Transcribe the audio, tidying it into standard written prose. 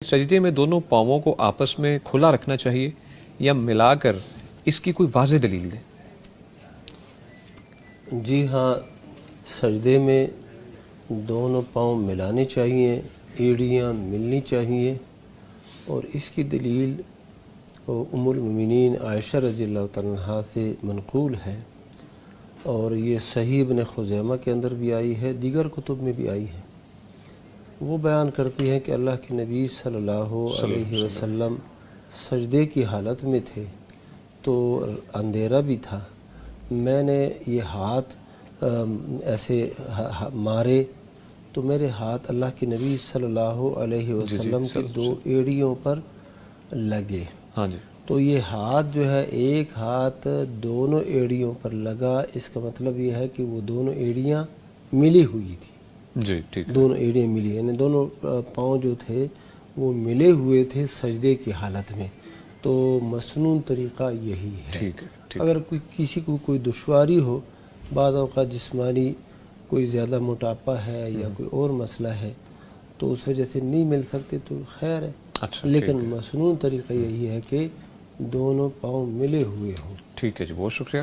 سجدے میں دونوں پاؤں کو آپس میں کھلا رکھنا چاہیے یا ملا کر، اس کی کوئی واضح دلیل دیں؟ جی ہاں، سجدے میں دونوں پاؤں ملانے چاہیے، ایڑیاں ملنی چاہیے، اور اس کی دلیل ام المؤمنین عائشہ رضی اللہ تعالیٰ عنہا سے منقول ہے، اور یہ صحیح ابن خزیمہ کے اندر بھی آئی ہے، دیگر کتب میں بھی آئی ہے۔ وہ بیان کرتی ہے کہ اللہ کے نبی صلی اللہ علیہ وسلم سجدے کی حالت میں تھے تو اندھیرا بھی تھا، میں نے یہ ہاتھ ایسے مارے تو میرے ہاتھ اللہ کے نبی صلی اللہ علیہ وسلم کی دو ایڑیوں پر لگے۔ ہاں جی، تو یہ ہاتھ جو ہے، ایک ہاتھ دونوں ایڑیوں پر لگا، اس کا مطلب یہ ہے کہ وہ دونوں ایڑیاں ملی ہوئی تھی، جی ٹھیک ہے، دونوں ایڑیاں ملی، یعنی دونوں پاؤں جو تھے وہ ملے ہوئے تھے سجدے کی حالت میں۔ تو مسنون طریقہ یہی ہے۔ ٹھیک ہے، ٹھیک اگر کسی کو کوئی دشواری ہو، بعض اوقات جسمانی کوئی زیادہ موٹاپا ہے یا کوئی اور مسئلہ ہے تو اس وجہ سے نہیں مل سکتے تو خیر ہے، اچھا لیکن مسنون طریقہ یہی ہے کہ دونوں پاؤں ملے ہوئے ہوں۔ ٹھیک ہے جی، بہت شکریہ۔